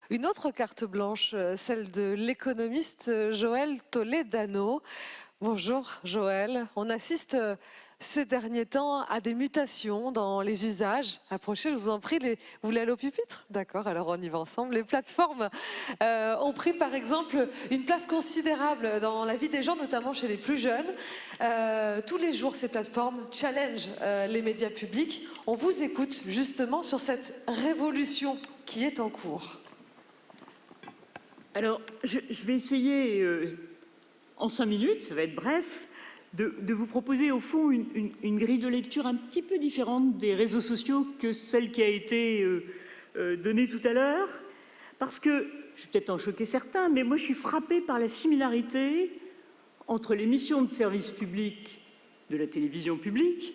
Une autre carte blanche, celle de l'économiste Joël Toledano. Bonjour Joël, on assiste ces derniers temps à des mutations dans les usages. Approchez, je vous en prie, vous voulez aller au pupitre? D'accord, alors on y va ensemble. Les plateformes ont pris par exemple une place considérable dans la vie des gens, notamment chez les plus jeunes. Tous les jours, ces plateformes challengent les médias publics. On vous écoute justement sur cette révolution qui est en cours. Alors, je vais essayer, en 5 minutes, ça va être bref, de vous proposer au fond une grille de lecture un petit peu différente des réseaux sociaux que celle qui a été donnée tout à l'heure. Parce que, je vais peut-être en choquer certains, mais moi je suis frappée par la similarité entre les missions de service public de la télévision publique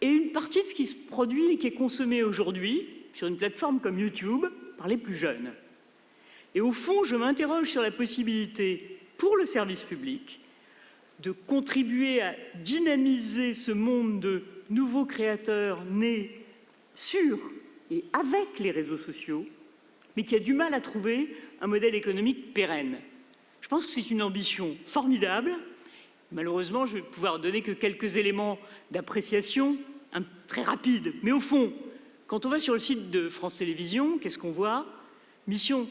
et une partie de ce qui se produit et qui est consommé aujourd'hui sur une plateforme comme YouTube par les plus jeunes. Et au fond, je m'interroge sur la possibilité pour le service public de contribuer à dynamiser ce monde de nouveaux créateurs nés sur et avec les réseaux sociaux, mais qui a du mal à trouver un modèle économique pérenne. Je pense que c'est une ambition formidable. Malheureusement, je vais pouvoir donner que quelques éléments d'appréciation très rapides. Mais au fond, quand on va sur le site de France Télévisions, qu'est-ce qu'on voit? Mission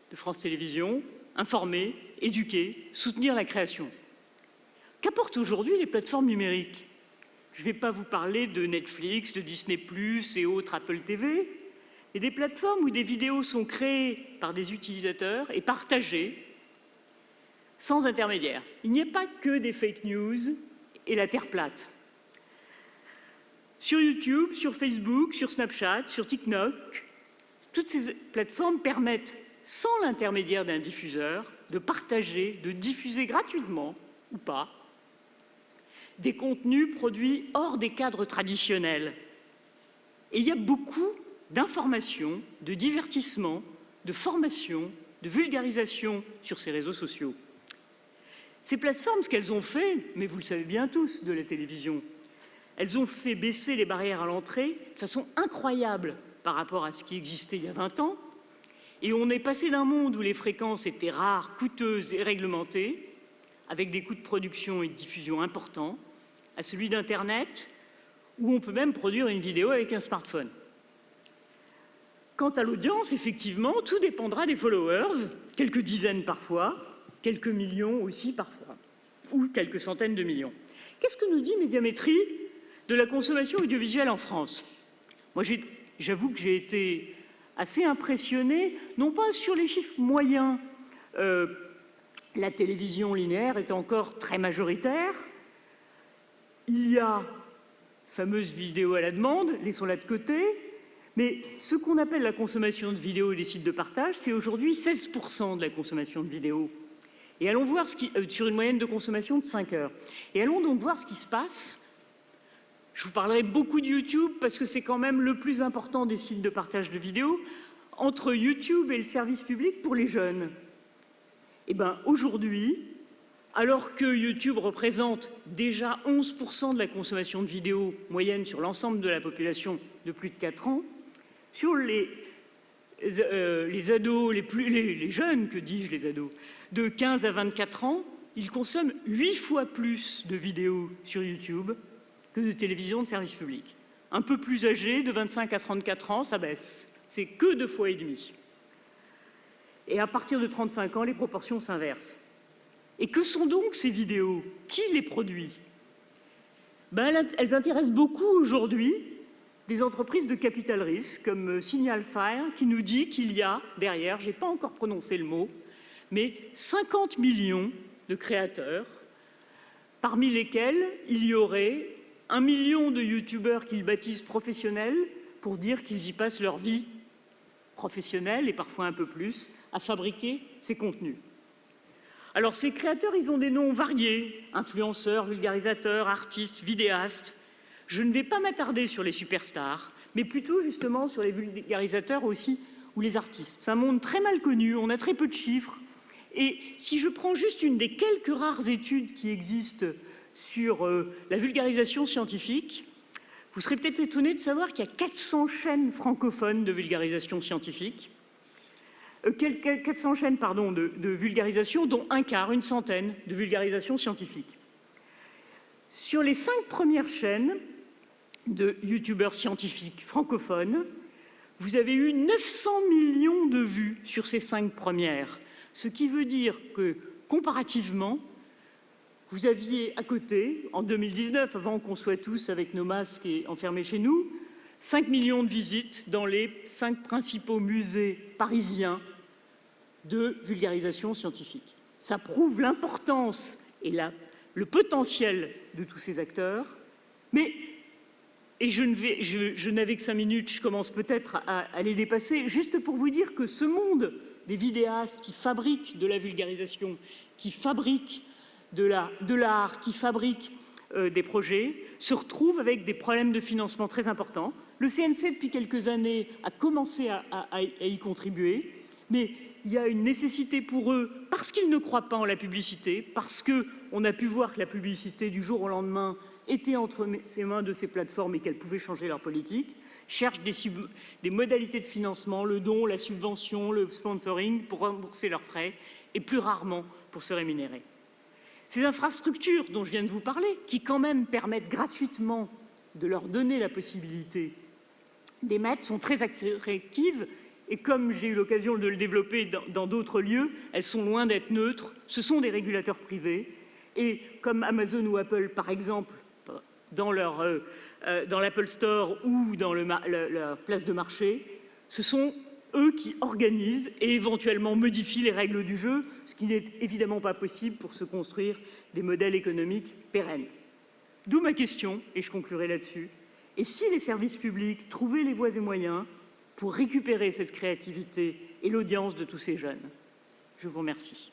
de France Télévisions, informer, éduquer, soutenir la création. Qu'apportent aujourd'hui les plateformes numériques? Je ne vais pas vous parler de Netflix, de Disney+, et autres Apple TV, mais des plateformes où des vidéos sont créées par des utilisateurs et partagées sans intermédiaire. Il n'y a pas que des fake news et la terre plate. Sur YouTube, sur Facebook, sur Snapchat, sur TikTok, toutes ces plateformes permettent, sans l'intermédiaire d'un diffuseur, de partager, de diffuser gratuitement ou pas, des contenus produits hors des cadres traditionnels. Et il y a beaucoup d'informations, de divertissements, de formation, de vulgarisation sur ces réseaux sociaux. Ces plateformes, ce qu'elles ont fait, mais vous le savez bien tous de la télévision, elles ont fait baisser les barrières à l'entrée de façon incroyable par rapport à ce qui existait il y a 20 ans. Et on est passé d'un monde où les fréquences étaient rares, coûteuses et réglementées, avec des coûts de production et de diffusion importants, à celui d'Internet, où on peut même produire une vidéo avec un smartphone. Quant à l'audience, effectivement, tout dépendra des followers, quelques dizaines parfois, quelques millions aussi parfois, ou quelques centaines de millions. Qu'est-ce que nous dit Médiamétrie de la consommation audiovisuelle en France? Moi, j'avoue que j'ai été assez impressionné, non pas sur les chiffres moyens. La télévision linéaire est encore très majoritaire. Il y a fameuse vidéo à la demande, laissons-la de côté, mais ce qu'on appelle la consommation de vidéos et des sites de partage, c'est aujourd'hui 16% de la consommation de vidéos. Et allons voir sur une moyenne de consommation de 5 heures. Et allons donc voir ce qui se passe. Je vous parlerai beaucoup de YouTube parce que c'est quand même le plus important des sites de partage de vidéos, entre YouTube et le service public pour les jeunes. Eh bien, aujourd'hui, alors que YouTube représente déjà 11% de la consommation de vidéos moyenne sur l'ensemble de la population de plus de 4 ans, sur les ados, les jeunes, que dis-je, les ados, de 15 à 24 ans, ils consomment 8 fois plus de vidéos sur YouTube que de télévision de service public. Un peu plus âgés, de 25 à 34 ans, ça baisse. C'est que 2 fois et demi. Et à partir de 35 ans, les proportions s'inversent. Et que sont donc ces vidéos? Qui les produit? Elles intéressent beaucoup aujourd'hui des entreprises de capital risque comme Signal Fire qui nous dit qu'il y a derrière, je n'ai pas encore prononcé le mot, mais 50 millions de créateurs, parmi lesquels il y aurait 1 million de youtubeurs qu'ils baptisent professionnels pour dire qu'ils y passent leur vie professionnelle et parfois un peu plus à fabriquer ces contenus. Alors ces créateurs, ils ont des noms variés, influenceurs, vulgarisateurs, artistes, vidéastes. Je ne vais pas m'attarder sur les superstars, mais plutôt justement sur les vulgarisateurs aussi ou les artistes. C'est un monde très mal connu, on a très peu de chiffres. Et si je prends juste une des quelques rares études qui existent sur la vulgarisation scientifique, vous serez peut-être étonné de savoir qu'il y a 400 chaînes francophones de vulgarisation scientifique. 400 chaînes de vulgarisation, dont un quart, une centaine, de vulgarisation scientifique. Sur les 5 premières chaînes de youtubeurs scientifiques francophones, vous avez eu 900 millions de vues sur ces 5 premières, ce qui veut dire que, comparativement, vous aviez à côté, en 2019, avant qu'on soit tous avec nos masques et enfermés chez nous, 5 millions de visites dans les 5 principaux musées parisiens de vulgarisation scientifique. Ça prouve l'importance et le potentiel de tous ces acteurs, mais, et je n'avais que 5 minutes, je commence peut-être à les dépasser, juste pour vous dire que ce monde des vidéastes qui fabriquent de la vulgarisation, qui fabriquent de l'art, qui fabriquent des projets, se retrouve avec des problèmes de financement très importants. Le CNC, depuis quelques années, a commencé à y contribuer, mais il y a une nécessité pour eux, parce qu'ils ne croient pas en la publicité, parce qu'on a pu voir que la publicité du jour au lendemain était entre les mains de ces plateformes et qu'elles pouvaient changer leur politique, cherchent des modalités de financement, le don, la subvention, le sponsoring, pour rembourser leurs frais, et plus rarement pour se rémunérer. Ces infrastructures dont je viens de vous parler, qui quand même permettent gratuitement de leur donner la possibilité d'émettre, sont très attractives. Et comme j'ai eu l'occasion de le développer dans d'autres lieux, elles sont loin d'être neutres. Ce sont des régulateurs privés. Et comme Amazon ou Apple, par exemple, dans l'Apple Store ou dans la place de marché, ce sont eux qui organisent et éventuellement modifient les règles du jeu, ce qui n'est évidemment pas possible pour se construire des modèles économiques pérennes. D'où ma question, et je conclurai là-dessus. Et si les services publics trouvaient les voies et moyens pour récupérer cette créativité et l'audience de tous ces jeunes? Je vous remercie.